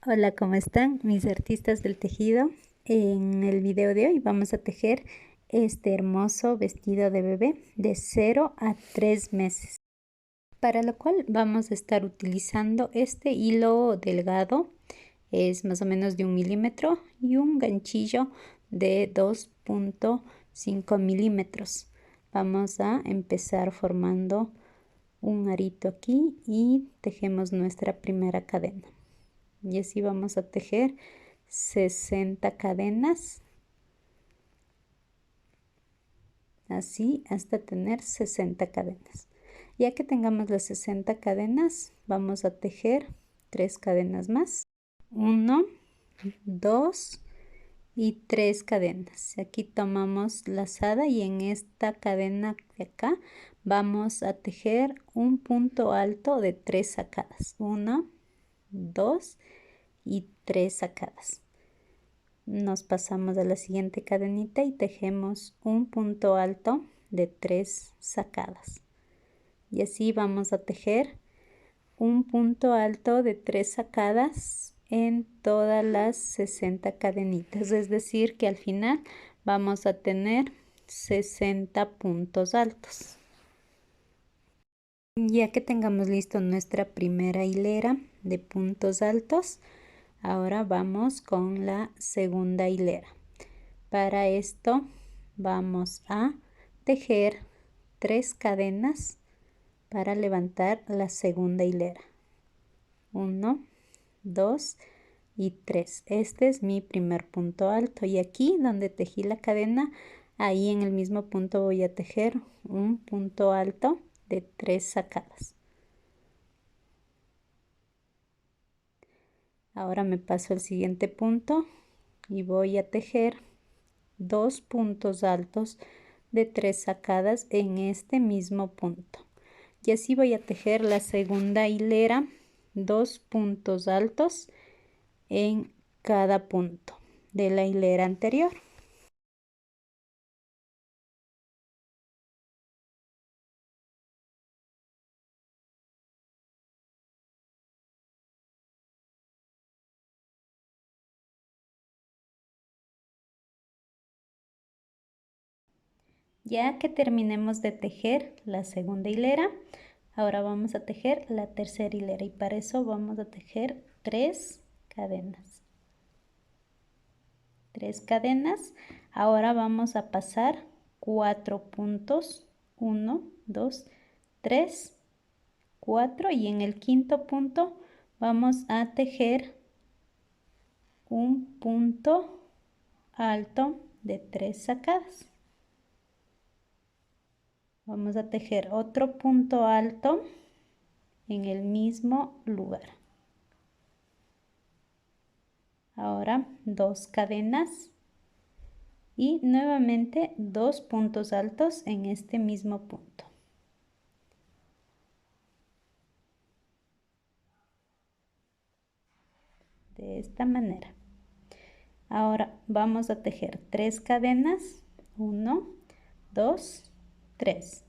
Hola, ¿cómo están mis artistas del tejido? En el video de hoy vamos a tejer este hermoso vestido de bebé de 0 a 3 meses. Para lo cual vamos a estar utilizando este hilo delgado, es más o menos de 1 milímetro, y un ganchillo de 2.5 milímetros. Vamos a empezar formando un arito aquí y tejemos nuestra primera cadena. Y así vamos a tejer 60 cadenas, así hasta tener 60 cadenas. Ya que tengamos las 60 cadenas, vamos a tejer 3 cadenas más. 1, 2 y 3 cadenas. Aquí tomamos lazada y en esta cadena de acá vamos a tejer un punto alto de 3 sacadas. 1, 2 y 3 sacadas. Nos pasamos a la siguiente cadenita y tejemos un punto alto de 3 sacadas. Y así vamos a tejer un punto alto de 3 sacadas en todas las 60 cadenitas. Es decir, que al final vamos a tener 60 puntos altos. Ya que tengamos listo nuestra primera hilera de puntos altos, ahora vamos con la segunda hilera. Para esto vamos a tejer 3 cadenas para levantar la segunda hilera. 1, 2 y 3. Este es mi primer punto alto y aquí donde tejí la cadena, ahí en el mismo punto voy a tejer un punto alto de 3 sacadas. Ahora me paso al siguiente punto y voy a tejer 2 puntos altos de 3 sacadas en este mismo punto. Y así voy a tejer la segunda hilera, 2 puntos altos en cada punto de la hilera anterior. Ya que terminemos de tejer la segunda hilera, ahora vamos a tejer la tercera hilera y para eso vamos a tejer 3 cadenas. 3 cadenas. Ahora vamos a pasar 4 puntos. 1, 2, 3, 4 y en el quinto punto vamos a tejer un punto alto de 3 sacadas. Vamos a tejer otro punto alto en el mismo lugar. Ahora 2 cadenas y nuevamente 2 puntos altos en este mismo punto. De esta manera. Ahora vamos a tejer 3 cadenas. 1, 2, 3.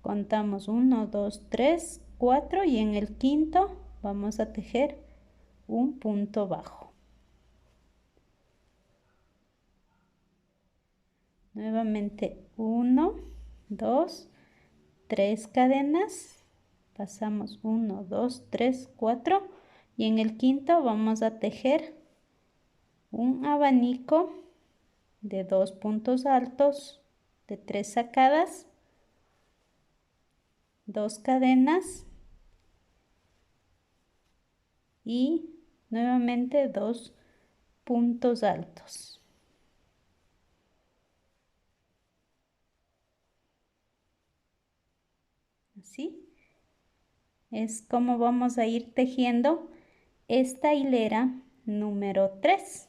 Contamos 1, 2, 3, 4 y en el quinto vamos a tejer un punto bajo. Nuevamente 1, 2, 3 cadenas. Pasamos 1, 2, 3, 4 y en el quinto vamos a tejer un abanico de 2 puntos altos de 3 sacadas, 2 cadenas y nuevamente 2 puntos altos. Así es como vamos a ir tejiendo esta hilera número 3.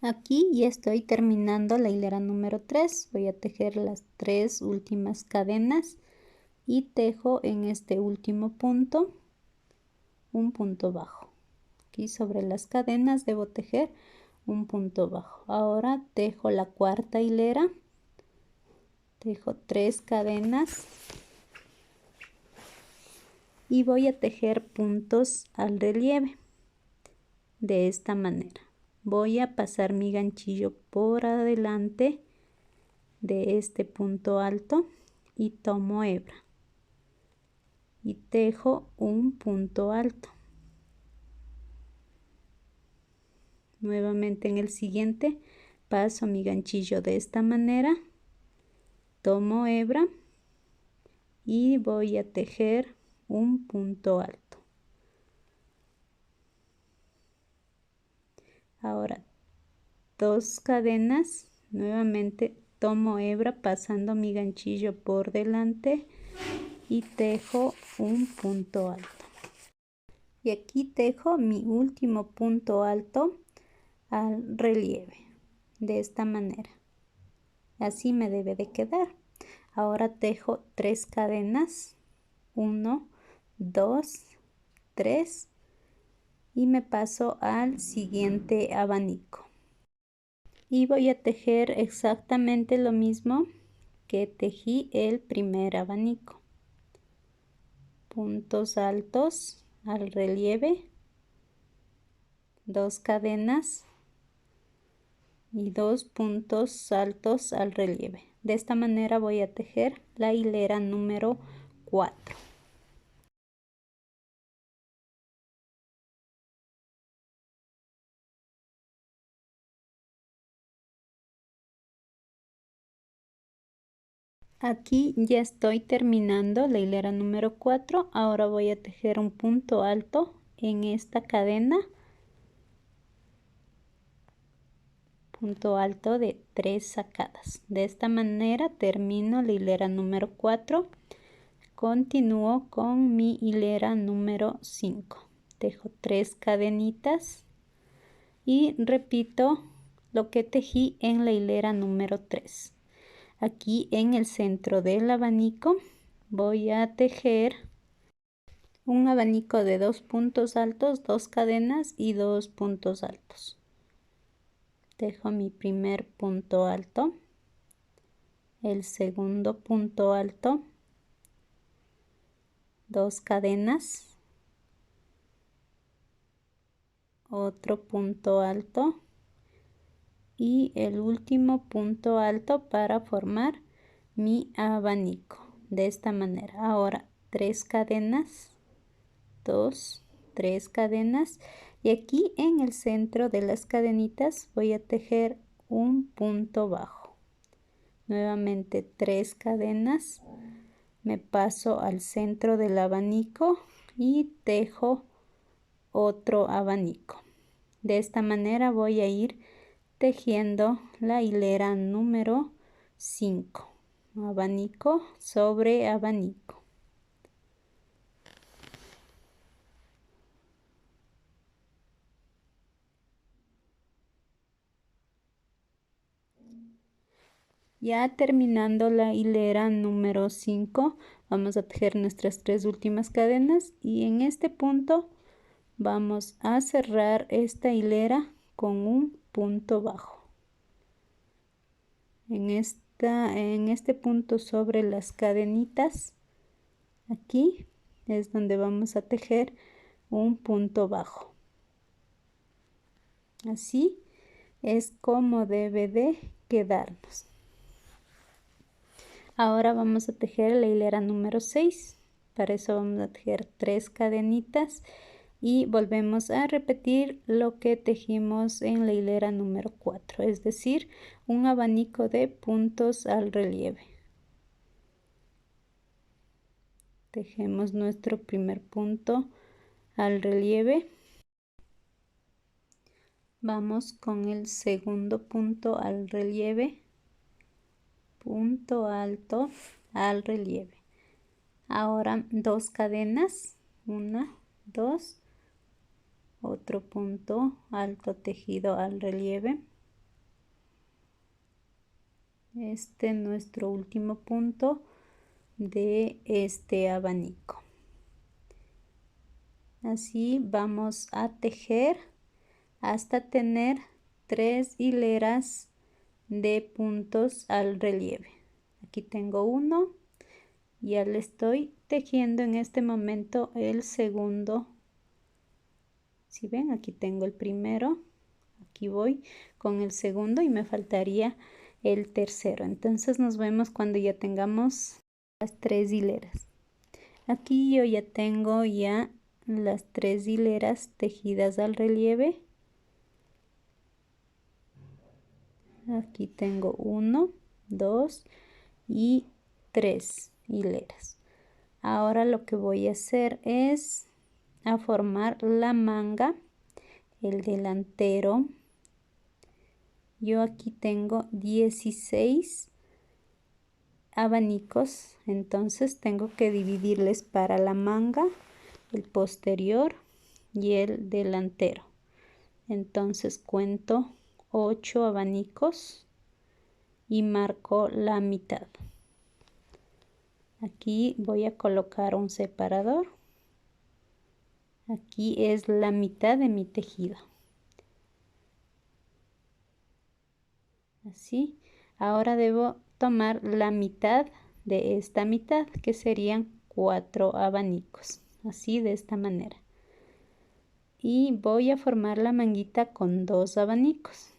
Aquí ya estoy terminando la hilera número 3. Voy a tejer las 3 últimas cadenas y tejo en este último punto un punto bajo. Aquí sobre las cadenas debo tejer un punto bajo. Ahora tejo la cuarta hilera, tejo 3 cadenas y voy a tejer puntos al relieve de esta manera. Voy a pasar mi ganchillo por adelante de este punto alto y tomo hebra y tejo un punto alto. Nuevamente en el siguiente paso mi ganchillo de esta manera, tomo hebra y voy a tejer un punto alto. Ahora 2 cadenas, nuevamente tomo hebra pasando mi ganchillo por delante y tejo un punto alto. Y aquí tejo mi último punto alto al relieve de esta manera. Así me debe de quedar. Ahora tejo 3 cadenas, 1, 2, 3 y me paso al siguiente abanico. Y voy a tejer exactamente lo mismo que tejí el primer abanico. Puntos altos al relieve, 2 cadenas y 2 puntos altos al relieve. De esta manera voy a tejer la hilera número 4. Aquí ya estoy terminando la hilera número 4. Ahora voy a tejer un punto alto en esta cadena. Punto alto de 3 sacadas. De esta manera termino la hilera número 4. Continúo con mi hilera número 5. Tejo 3 cadenitas y repito lo que tejí en la hilera número 3. Aquí en el centro del abanico voy a tejer un abanico de 2 puntos altos, 2 cadenas y 2 puntos altos. Tejo mi primer punto alto, el segundo punto alto, 2 cadenas, otro punto alto y el último punto alto para formar mi abanico de esta manera. Ahora 3 cadenas, 2, 3 cadenas y aquí en el centro de las cadenitas voy a tejer un punto bajo. Nuevamente 3 cadenas, me paso al centro del abanico y tejo otro abanico. De esta manera voy a ir tejiendo la hilera número 5, abanico sobre abanico. Ya terminando la hilera número 5, vamos a tejer nuestras 3 últimas cadenas y en este punto vamos a cerrar esta hilera con un punto bajo. En este punto sobre las cadenitas, aquí es donde vamos a tejer un punto bajo. Así es como debe de quedarnos. Ahora vamos a tejer la hilera número 6. Para eso vamos a tejer 3 cadenitas y volvemos a repetir lo que tejimos en la hilera número 4, es decir, un abanico de puntos al relieve. Tejemos nuestro primer punto al relieve. Vamos con el segundo punto al relieve, punto alto al relieve. Ahora 2 cadenas, 1, 2, otro punto alto tejido al relieve. Este es nuestro último punto de este abanico. Así vamos a tejer hasta tener 3 hileras de puntos al relieve. Aquí tengo uno, ya le estoy tejiendo en este momento el segundo. Si ven, aquí tengo el primero, aquí voy con el segundo y me faltaría el tercero. Entonces nos vemos cuando ya tengamos las 3 hileras. Aquí yo ya tengo las 3 hileras tejidas al relieve. Aquí tengo 1, 2 y 3 hileras. Ahora lo que voy a hacer es a formar la manga, el delantero. Yo aquí tengo 16 abanicos, entonces tengo que dividirles para la manga, el posterior y el delantero. Entonces cuento 8 abanicos y marco la mitad. Aquí voy a colocar un separador. Aquí es la mitad de mi tejido. Así. Ahora debo tomar la mitad de esta mitad, que serían 4 abanicos. Así, de esta manera. Y voy a formar la manguita con 2 abanicos.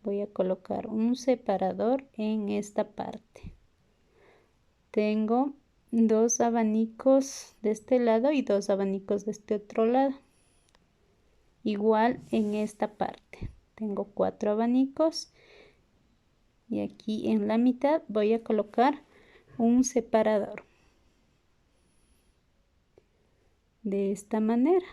Voy a colocar un separador en esta parte. Tengo 2 abanicos de este lado y 2 abanicos de este otro lado. Igual en esta parte. Tengo 4 abanicos. Y aquí en la mitad voy a colocar un separador. De esta manera.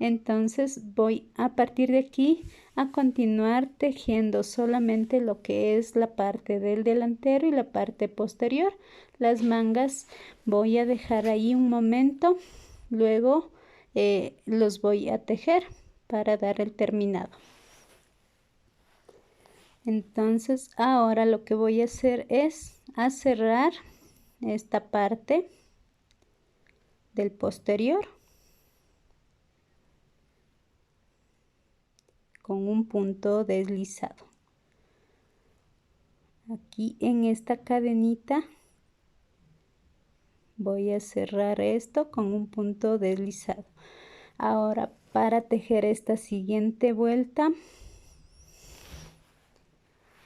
Entonces voy a partir de aquí a continuar tejiendo solamente lo que es la parte del delantero y la parte posterior. Las mangas voy a dejar ahí un momento, luego los voy a tejer para dar el terminado. Entonces ahora lo que voy a hacer es a cerrar esta parte del posterior con un punto deslizado. Aquí en esta cadenita voy a cerrar esto con un punto deslizado. Ahora, para tejer esta siguiente vuelta,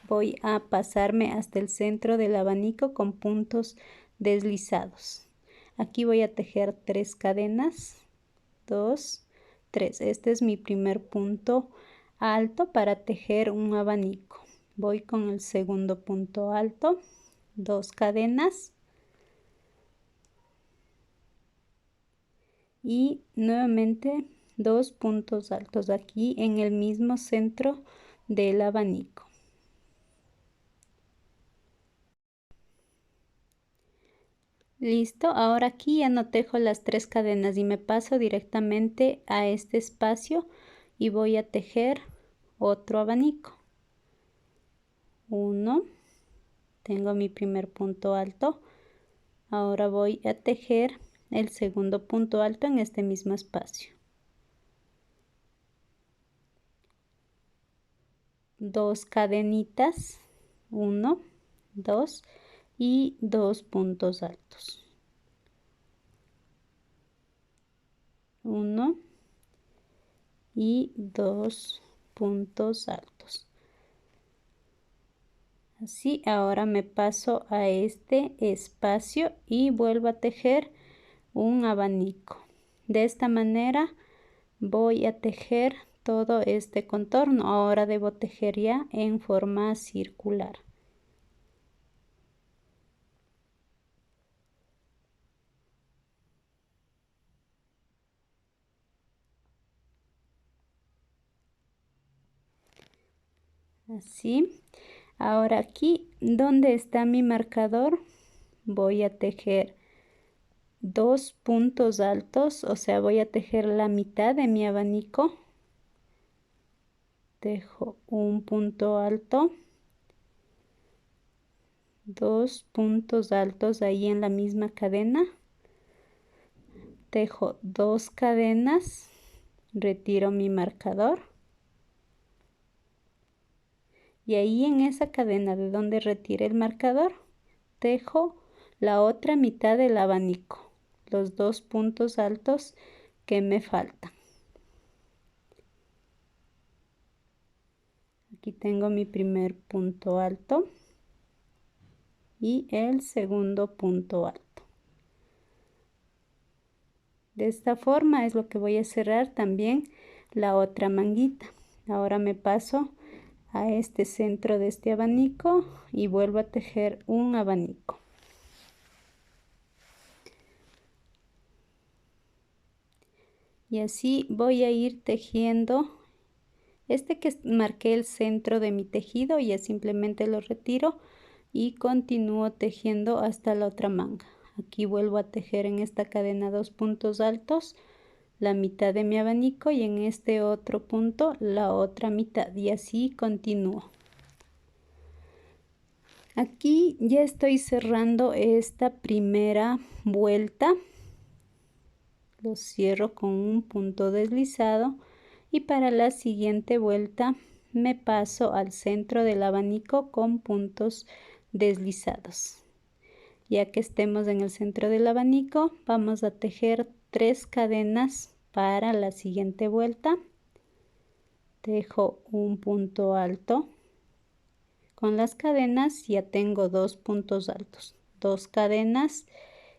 voy a pasarme hasta el centro del abanico con puntos deslizados. Aquí voy a tejer 3 cadenas, 2, 3. Este es mi primer punto alto para tejer un abanico. Voy con el segundo punto alto, 2 cadenas y nuevamente 2 puntos altos aquí en el mismo centro del abanico. Listo, ahora aquí ya no tejo las 3 cadenas y me paso directamente a este espacio y voy a tejer otro abanico. 1, tengo mi primer punto alto. Ahora voy a tejer el segundo punto alto en este mismo espacio. 2 cadenitas, 1, 2 y 2 puntos altos. 1 y 2 puntos altos. Así, ahora me paso a este espacio y vuelvo a tejer un abanico. De esta manera voy a tejer todo este contorno. Ahora debo tejer ya en forma circular. Así. Ahora aquí donde está mi marcador voy a tejer 2 puntos altos, o sea, voy a tejer la mitad de mi abanico. Tejo un punto alto, 2 puntos altos ahí en la misma cadena. Tejo 2 cadenas, retiro mi marcador. Y ahí en esa cadena de donde retire el marcador, tejo la otra mitad del abanico, los 2 puntos altos que me faltan. Aquí tengo mi primer punto alto y el segundo punto alto. De esta forma es lo que voy a cerrar también la otra manguita. Ahora me paso a este centro de este abanico y vuelvo a tejer un abanico. Y así voy a ir tejiendo este que marqué el centro de mi tejido, ya simplemente lo retiro y continúo tejiendo hasta la otra manga. Aquí vuelvo a tejer en esta cadena 2 puntos altos, la mitad de mi abanico, y en este otro punto la otra mitad, y así continúo. Aquí ya estoy cerrando esta primera vuelta, lo cierro con un punto deslizado y para la siguiente vuelta me paso al centro del abanico con puntos deslizados. Ya que estemos en el centro del abanico, vamos a tejer 3 cadenas para la siguiente vuelta. Tejo un punto alto. Con las cadenas ya tengo 2 puntos altos, 2 cadenas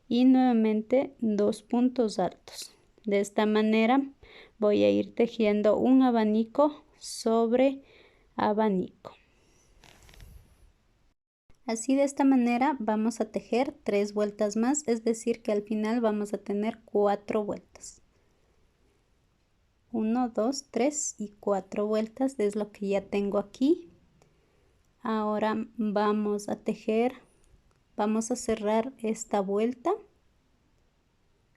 y nuevamente 2 puntos altos. De esta manera voy a ir tejiendo un abanico sobre abanico. Así, de esta manera vamos a tejer 3 vueltas más, es decir que al final vamos a tener 4 vueltas. 1, 2, 3 y 4 vueltas es lo que ya tengo aquí. Ahora vamos a tejer, vamos a cerrar esta vuelta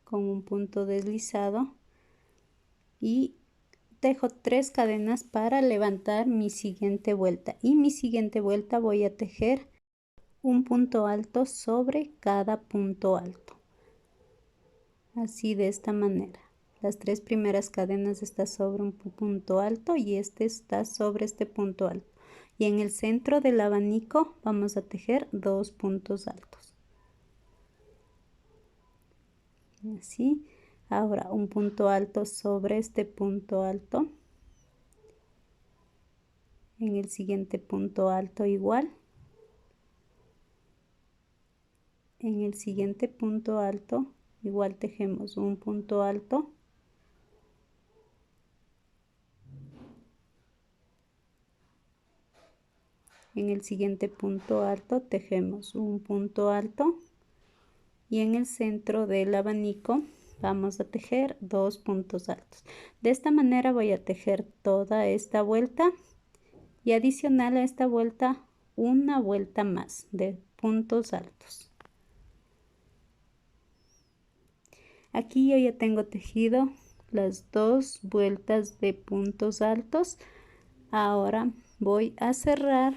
con un punto deslizado y tejo 3 cadenas para levantar mi siguiente vuelta, y mi siguiente vuelta voy a tejer un punto alto sobre cada punto alto, así, de esta manera. Las 3 primeras cadenas están sobre un punto alto y este está sobre este punto alto, y en el centro del abanico vamos a tejer 2 puntos altos, así. Ahora un punto alto sobre este punto alto, en el siguiente punto alto igual, en el siguiente punto alto igual tejemos un punto alto, en el siguiente punto alto tejemos un punto alto y en el centro del abanico vamos a tejer 2 puntos altos. De esta manera voy a tejer toda esta vuelta y adicional a esta vuelta una vuelta más de puntos altos. Aquí yo ya tengo tejido las 2 vueltas de puntos altos. Ahora voy a cerrar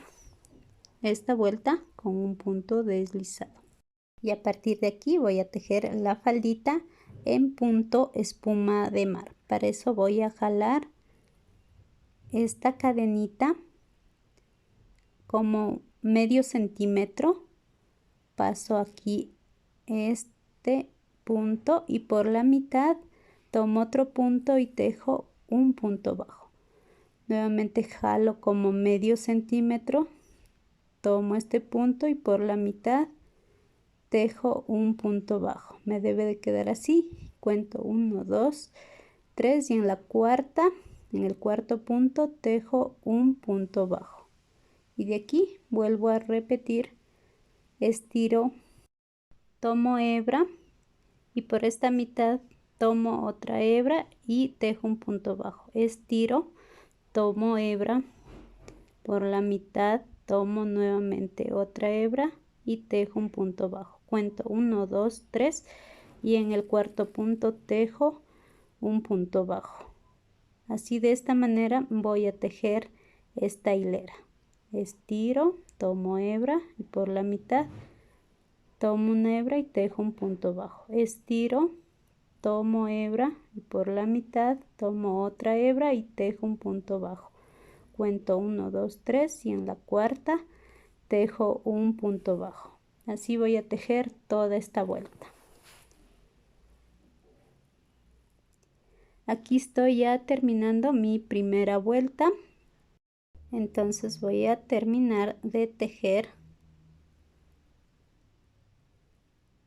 esta vuelta con un punto deslizado y a partir de aquí voy a tejer la faldita en punto espuma de mar. Para eso voy a jalar esta cadenita como medio centímetro, paso aquí este punto y por la mitad tomo otro punto y tejo un punto bajo. Nuevamente jalo como medio centímetro, tomo este punto y por la mitad tejo un punto bajo. Me debe de quedar así. Cuento 1, 2, 3 y en la cuarta, en el cuarto punto tejo un punto bajo. Y de aquí vuelvo a repetir, estiro, tomo hebra y por esta mitad tomo otra hebra y tejo un punto bajo. Estiro, tomo hebra, por la mitad tomo nuevamente otra hebra y tejo un punto bajo. Cuento 1, 2, 3 y en el cuarto punto tejo un punto bajo. Así, de esta manera voy a tejer esta hilera. Estiro, tomo hebra y por la mitad tomo una hebra y tejo un punto bajo. Estiro, tomo hebra y por la mitad tomo otra hebra y tejo un punto bajo. Cuento 1, 2, 3 y en la cuarta tejo un punto bajo. Así voy a tejer toda esta vuelta. Aquí estoy ya terminando mi primera vuelta. Entonces voy a terminar de tejer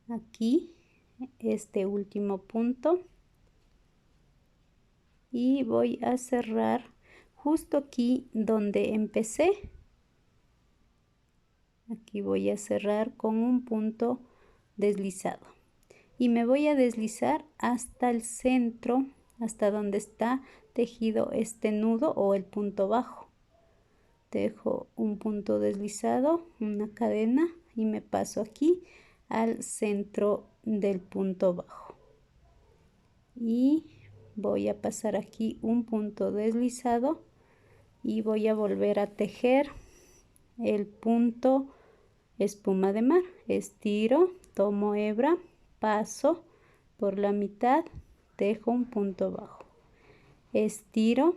aquí este último punto y voy a cerrar justo aquí donde empecé. Aquí voy a cerrar con un punto deslizado y me voy a deslizar hasta el centro, hasta donde está tejido este nudo o el punto bajo. Dejo un punto deslizado, una cadena y me paso aquí al centro del punto bajo y voy a pasar aquí un punto deslizado y voy a volver a tejer el punto espuma de mar. Estiro, tomo hebra, paso por la mitad, dejo un punto bajo, estiro,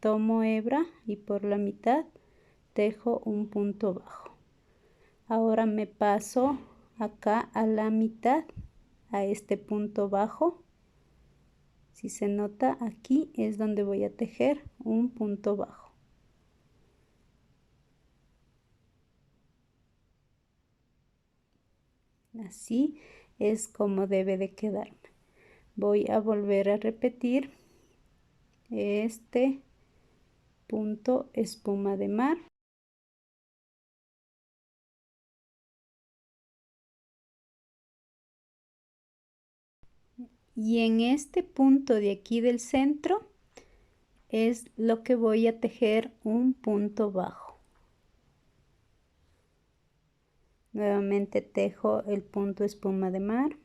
tomo hebra y por la mitad dejo un punto bajo. Ahora me paso acá a la mitad, a este punto bajo. Si se nota, aquí es donde voy a tejer un punto bajo. Así es como debe de quedarme. Voy a volver a repetir este punto espuma de mar. Y en este punto de aquí del centro es lo que voy a tejer un punto bajo. Nuevamente tejo el punto espuma de mar.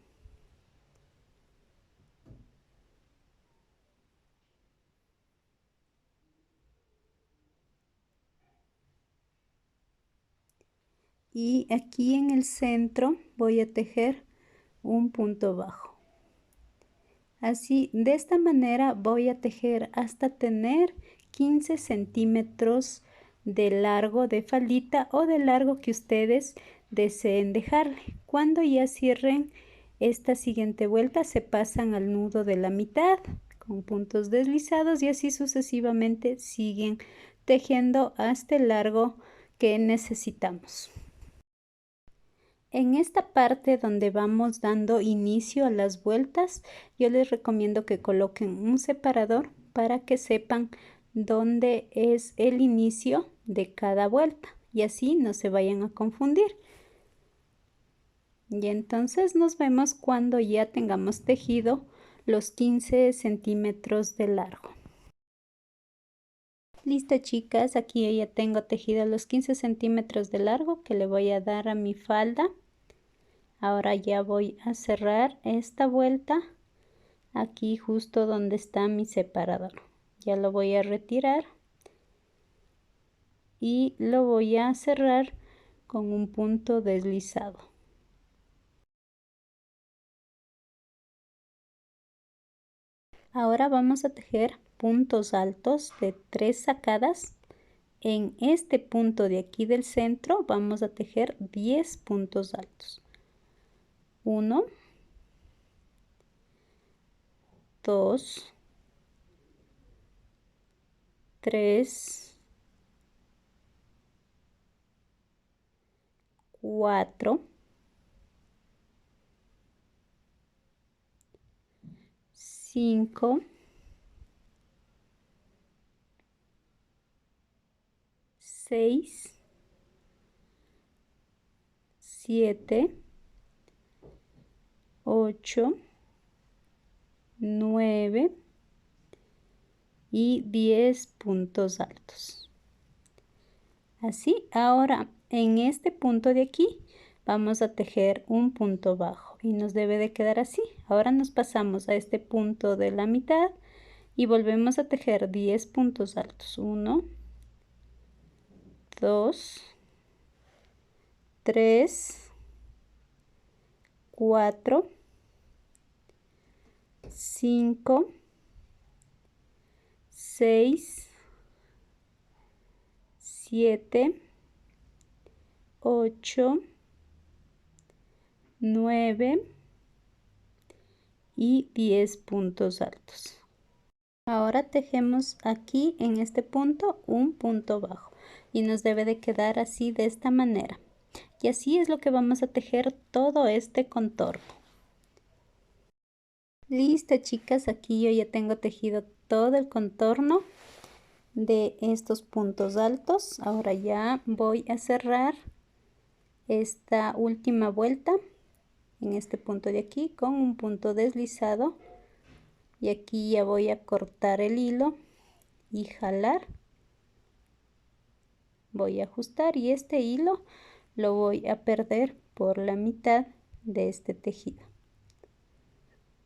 Y aquí en el centro voy a tejer un punto bajo. Así, de esta manera voy a tejer hasta tener 15 centímetros de largo de faldita o de largo que ustedes deseen dejarle. Cuando ya cierren esta siguiente vuelta, se pasan al nudo de la mitad con puntos deslizados y así sucesivamente siguen tejiendo hasta el largo que necesitamos. En esta parte donde vamos dando inicio a las vueltas, yo les recomiendo que coloquen un separador para que sepan dónde es el inicio de cada vuelta y así no se vayan a confundir. Y entonces nos vemos cuando ya tengamos tejido los 15 centímetros de largo. Listo, chicas, aquí ya tengo tejido los 15 centímetros de largo que le voy a dar a mi falda. Ahora ya voy a cerrar esta vuelta aquí justo donde está mi separador. Ya lo voy a retirar y lo voy a cerrar con un punto deslizado. Ahora vamos a tejer puntos altos de 3 sacadas. En este punto de aquí del centro vamos a tejer 10 puntos altos. 1, 2, 3, 4, 5, 6, 7, 8, 9 y 10 puntos altos. Así, ahora en este punto de aquí vamos a tejer un punto bajo y nos debe de quedar así. Ahora nos pasamos a este punto de la mitad y volvemos a tejer 10 puntos altos. 1, 2, 3, 4, 5, 6, 7, 8, 9 y 10 puntos altos. Ahora tejemos aquí en este punto un punto bajo y nos debe de quedar así de esta manera. Y así es lo que vamos a tejer todo este contorno. Listo, chicas, aquí yo ya tengo tejido todo el contorno de estos puntos altos. Ahora ya voy a cerrar esta última vuelta en este punto de aquí con un punto deslizado. Y aquí ya voy a cortar el hilo y jalar. Voy a ajustar y este hilo lo voy a perder por la mitad de este tejido,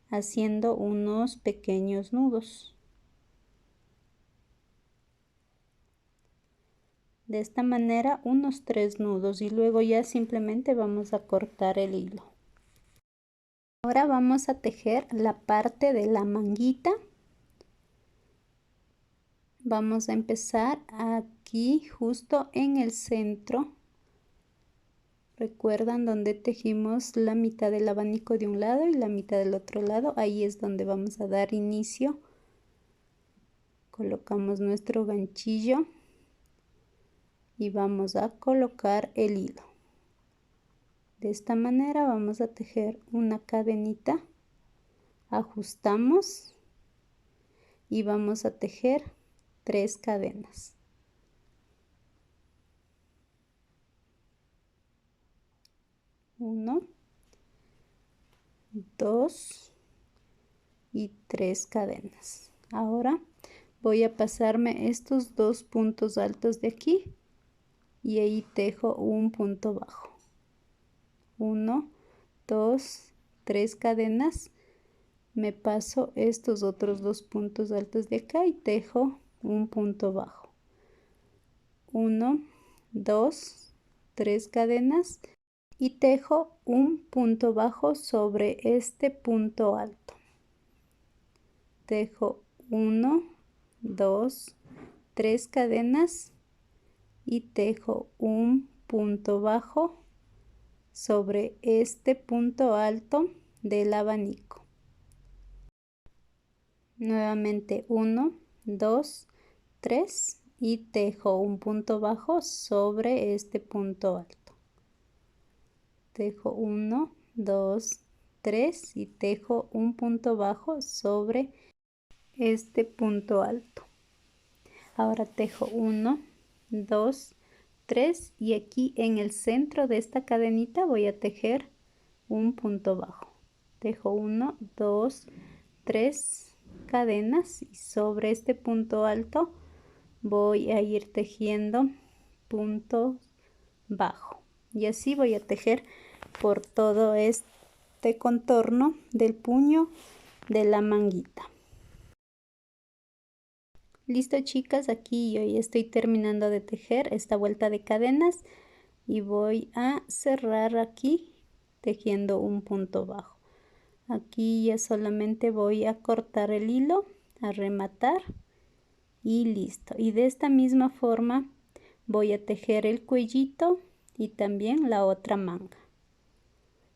haciendo unos pequeños nudos. De esta manera unos 3 nudos y luego ya simplemente vamos a cortar el hilo. Ahora vamos a tejer la parte de la manguita. Vamos a empezar aquí justo en el centro. ¿Recuerdan donde tejimos la mitad del abanico de un lado y la mitad del otro lado? Ahí es donde vamos a dar inicio. Colocamos nuestro ganchillo y vamos a colocar el hilo. De esta manera vamos a tejer una cadenita, ajustamos y vamos a tejer 3 cadenas. 1, 2 y 3 cadenas. Ahora voy a pasarme estos 2 puntos altos de aquí y ahí tejo un punto bajo. 1, 2, 3 cadenas. Me paso estos otros 2 puntos altos de acá y tejo un punto bajo. 1, 2, 3 cadenas y tejo un punto bajo sobre este punto alto. Tejo 1, 2, 3 cadenas y tejo un punto bajo sobre este punto alto del abanico. Nuevamente 1, 2, 3 y tejo un punto bajo sobre este punto alto. Tejo 1, 2, 3 y tejo un punto bajo sobre este punto alto. Ahora tejo 1, 2, 3 y aquí en el centro de esta cadenita voy a tejer un punto bajo. Tejo 1, 2, 3 cadenas y sobre este punto alto voy a ir tejiendo punto bajo y así voy a tejer por todo este contorno del puño de la manguita. Listo, chicas, aquí yo ya estoy terminando de tejer esta vuelta de cadenas y voy a cerrar aquí tejiendo un punto bajo. Aquí ya solamente voy a cortar el hilo, a rematar y listo. Y de esta misma forma voy a tejer el cuellito y también la otra manga.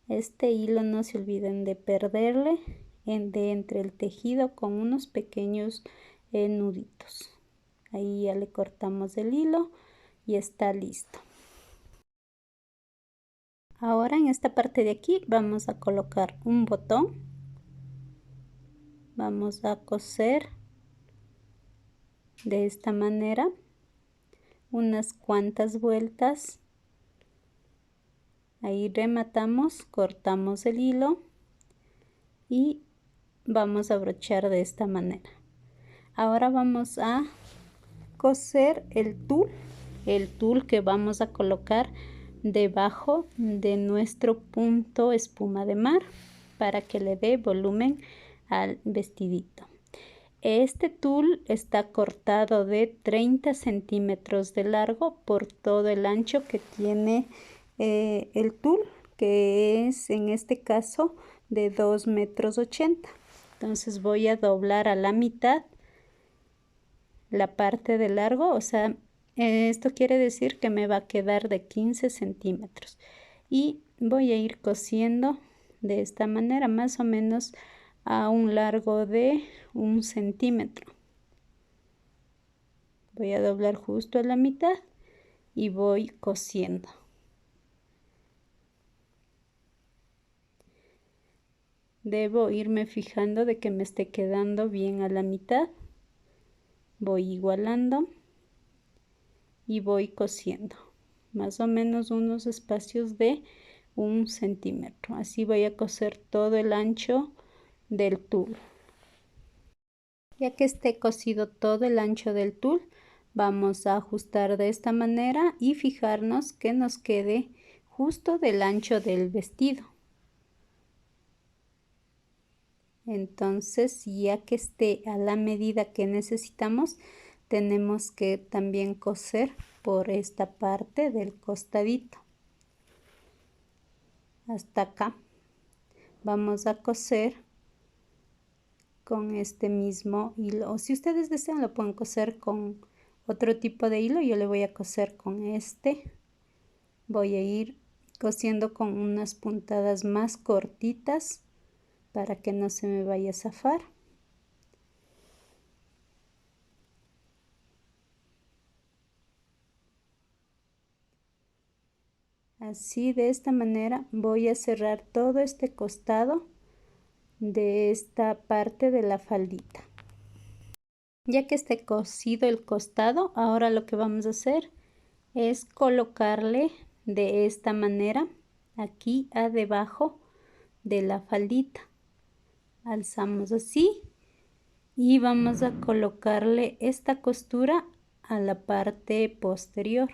Este hilo no se olviden de perderle de entre el tejido con unos pequeños nuditos. Ahí ya le cortamos el hilo y está listo. Ahora en esta parte de aquí vamos a colocar un botón. Vamos a coser de esta manera unas cuantas vueltas. Ahí rematamos, cortamos el hilo y vamos a brochar de esta manera. Ahora vamos a coser el tul que vamos a colocar debajo de nuestro punto espuma de mar para que le dé volumen al vestidito. Este tul está cortado de 30 centímetros de largo por todo el ancho que tiene el tul, que es en este caso de 2,80 metros. Entonces voy a doblar a la mitad la parte de largo, o sea, esto quiere decir que me va a quedar de 15 centímetros. Y voy a ir cosiendo de esta manera, más o menos a un largo de 1 centímetro. Voy a doblar justo a la mitad y voy cosiendo. Debo irme fijando de que me esté quedando bien a la mitad. Voy igualando y voy cosiendo. Más o menos unos espacios de 1 centímetro. Así voy a coser todo el ancho del tul. Ya que esté cosido todo el ancho del tul, vamos a ajustar de esta manera y fijarnos que nos quede justo del ancho del vestido. Entonces, ya que esté a la medida que necesitamos, tenemos que también coser por esta parte del costadito. Hasta acá. Vamos a coser con este mismo hilo. O si ustedes desean, lo pueden coser con otro tipo de hilo. Yo le voy a coser con este. Voy a ir cosiendo con unas puntadas más cortitas para que no se me vaya a zafar. Así, de esta manera voy a cerrar todo este costado de esta parte de la faldita. Ya que esté cosido el costado, ahora lo que vamos a hacer es colocarle de esta manera aquí a debajo de la faldita. Alzamos así y vamos a colocarle esta costura a la parte posterior.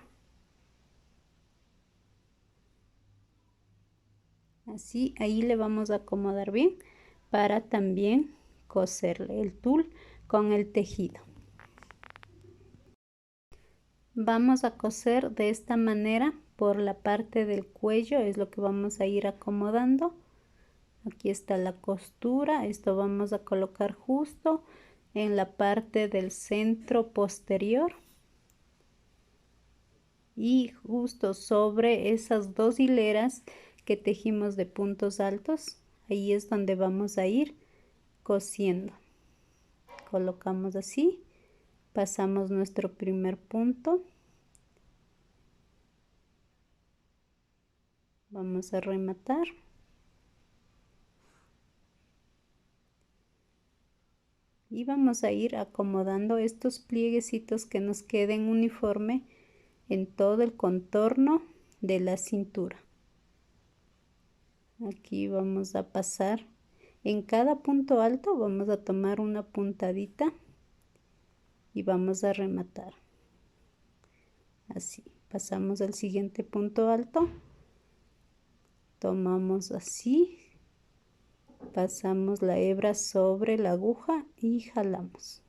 Así, ahí le vamos a acomodar bien para también coserle el tul con el tejido. Vamos a coser de esta manera por la parte del cuello, es lo que vamos a ir acomodando. Aquí está la costura, esto vamos a colocar justo en la parte del centro posterior. Y justo sobre esas 2 hileras que tejimos de puntos altos, ahí es donde vamos a ir cosiendo. Colocamos así, pasamos nuestro primer punto, vamos a rematar y vamos a ir acomodando estos plieguecitos que nos queden uniforme en todo el contorno de la cintura. Aquí vamos a pasar en cada punto alto, vamos a tomar una puntadita y vamos a rematar. Así, pasamos al siguiente punto alto, tomamos así, pasamos la hebra sobre la aguja y jalamos.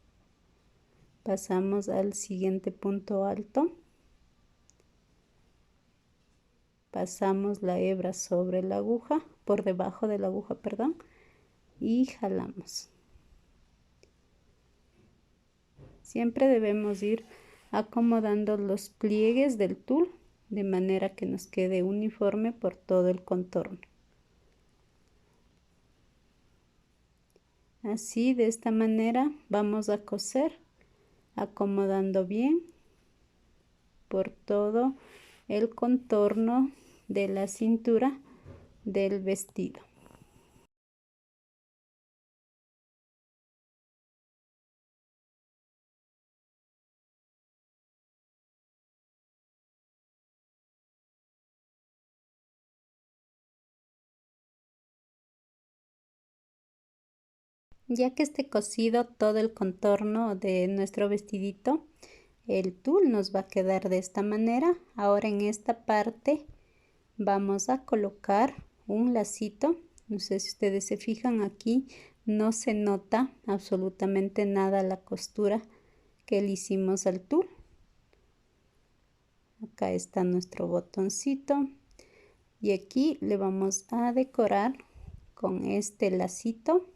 Pasamos al siguiente punto alto, pasamos la hebra sobre la aguja, por debajo de la aguja, perdón, y jalamos. Siempre debemos ir acomodando los pliegues del tul de manera que nos quede uniforme por todo el contorno. Así, de esta manera vamos a coser acomodando bien por todo el contorno de la cintura del vestido. Ya que esté cosido todo el contorno de nuestro vestidito, el tul nos va a quedar de esta manera. Ahora en esta parte vamos a colocar un lacito. No sé si ustedes se fijan, aquí no se nota absolutamente nada la costura que le hicimos al tul. Acá está nuestro botoncito y aquí le vamos a decorar con este lacito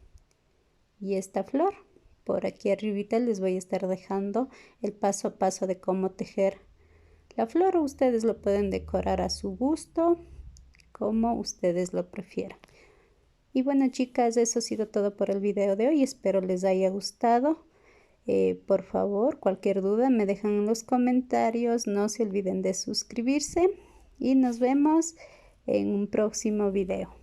y esta flor. Por aquí arribita les voy a estar dejando el paso a paso de cómo tejer la flor. Ustedes lo pueden decorar a su gusto como ustedes lo prefieran. Y bueno, chicas, eso ha sido todo por el video de hoy. Espero les haya gustado. Por favor, cualquier duda me dejan en los comentarios. No se olviden de suscribirse y nos vemos en un próximo video.